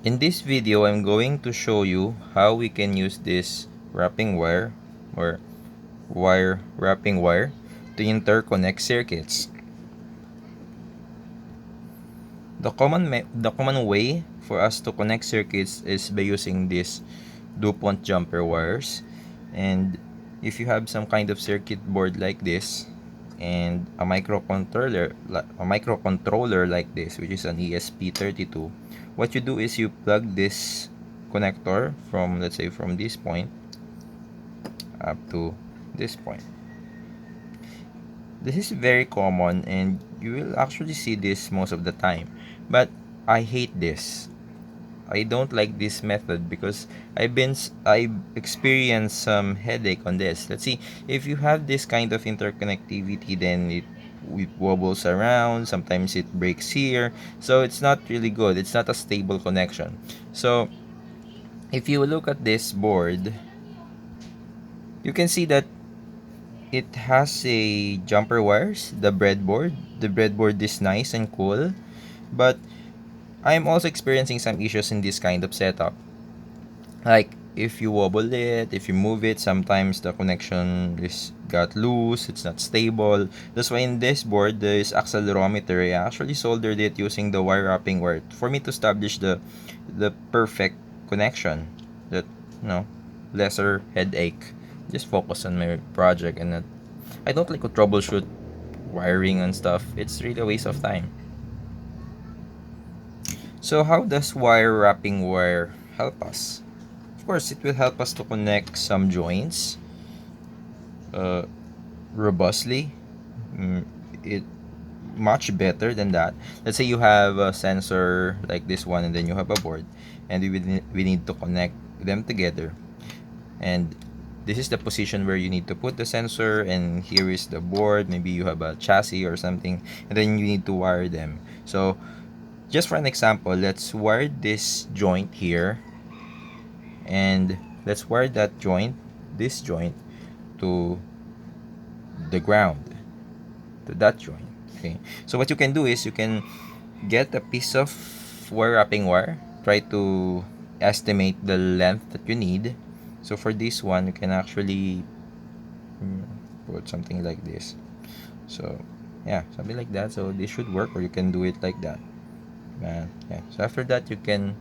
In this video, I'm going to show you how we can use this wrapping wire or wrapping wire to interconnect circuits. The common way for us to connect circuits is by using these DuPont jumper wires. And if you have some kind of circuit board like this and a microcontroller like this, which is an ESP32, what you do is you plug this connector from, let's say, from this point up to this point. This is very common and you will actually see this most of the time, but I hate this. I don't like this method because I experienced some headache on this. Let's see, if you have this kind of interconnectivity, then it wobbles around. Sometimes it breaks here, so it's not really good. It's not a stable connection. So if you look at this board, you can see that it has a jumper wires. The breadboard is nice and cool, but I'm also experiencing some issues in this kind of setup. Like if you wobble it, if you move it, sometimes the connection is got loose, it's not stable. That's why in this board, this accelerometer, I actually soldered it using the wire wrapping wire for me to establish the perfect connection. That, you know, lesser headache. Just focus on my project and not, I don't like to troubleshoot wiring and stuff. It's really a waste of time. So how does wire wrapping wire help us? Of course, it will help us to connect some joints uh, robustly. It much better than that. Let's say you have a sensor like this one, and then you have a board, and we need to connect them together. And this is the position where you need to put the sensor, and here is the board. Maybe you have a chassis or something, and then you need to wire them. So just for an example, let's wire this joint here, and let's wire this joint to the ground, to that joint. Okay, so what you can do is you can get a piece of wire wrapping wire, try to estimate the length that you need. So for this one, you can actually put something like this. So yeah, something like that. So this should work, or you can do it like that. Yeah, so after that, you can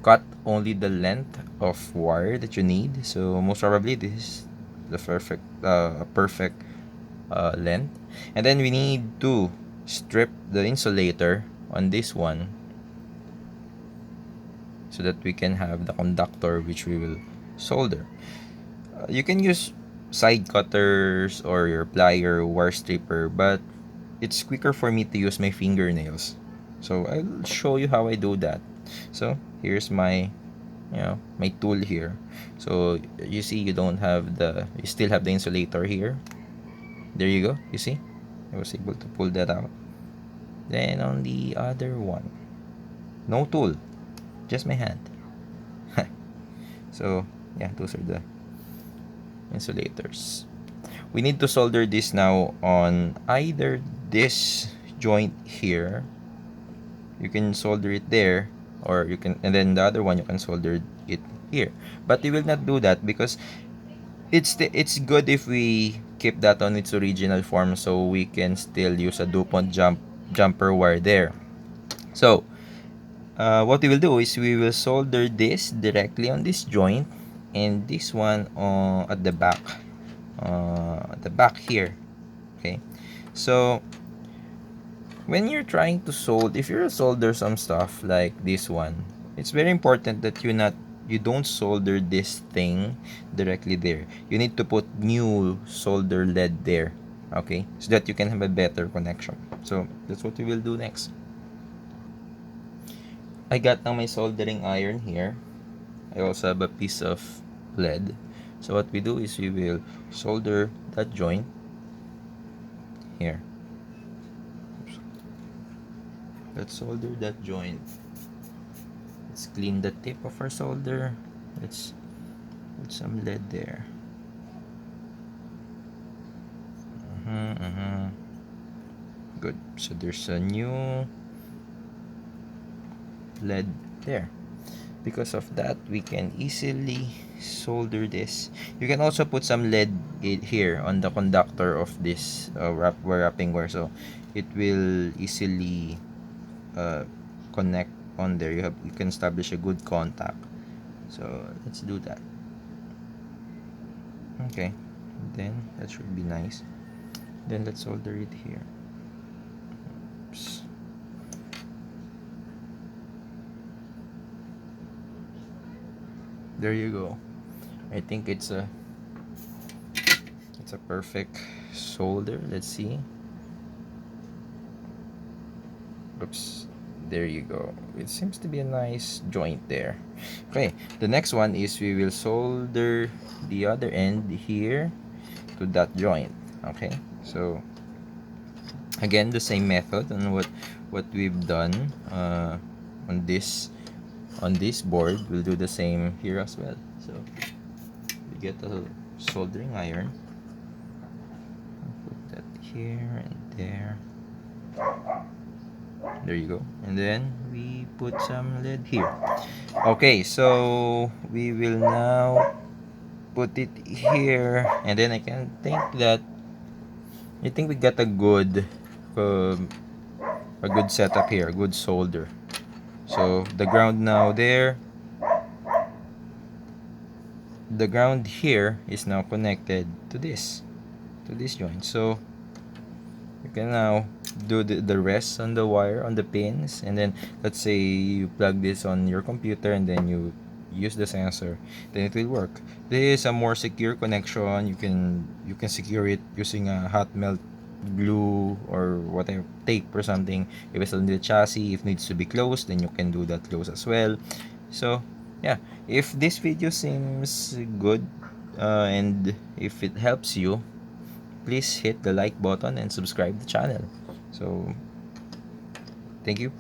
cut only the length of wire that you need. So most probably this is the perfect length. And then we need to strip the insulator on this one so that we can have the conductor which we will solder. You can use side cutters or your plier, wire stripper, but it's quicker for me to use my fingernails. So I'll show you how I do that. So here's my, my tool here. So you see, you still have the insulator here. There you go. You see, I was able to pull that out. Then on the other one, no tool, just my hand. So yeah, those are the insulators. We need to solder this now on either this joint here. You can solder it there, or you can, and then the other one you can solder it here. But we will not do that because it's good if we keep that on its original form, so we can still use a DuPont jumper wire there. So what we will do is we will solder this directly on this joint, and this one at the back here. Okay, so when you're trying to if you're solder some stuff like this one, it's very important that you don't solder this thing directly there. You need to put new solder lead there, okay, so that you can have a better connection. So that's what we will do next. I got now my soldering iron here. I also have a piece of lead. So what we do is we will solder that joint here. Oops. Let's solder that joint. Let's clean the tip of our solder. Let's put some lead there. Good. So there's a new lead there. Because of that, we can easily solder this. You can also put some lead here on the conductor of this wrapping wire, so it will easily connect on there. You can establish a good contact. So let's do that. Okay, then that should be nice. Then let's solder it here. Oops. There you go. I think it's a perfect solder. Let's see. Oops. There you go. It seems to be a nice joint there. Okay, the next one is we will solder the other end here to that joint. Okay, so again, the same method on what we've done on this board. We'll do the same here as well. So we get a soldering iron, put that here and there. There you go. And then we put some lead here. Okay, so we will now put it here, and then I think we got a good setup here, a good solder. So the ground now there, the ground here is now connected to this joint. So you can now do the rest on the wire, on the pins, and then let's say you plug this on your computer and then you use the sensor, then it will work. This is a more secure connection. You can secure it using a hot melt glue or whatever, tape or something. If it's on the chassis, if it needs to be closed, then you can do that close as well. So yeah, if this video seems good and if it helps you, please hit the like button and subscribe the channel. So thank you.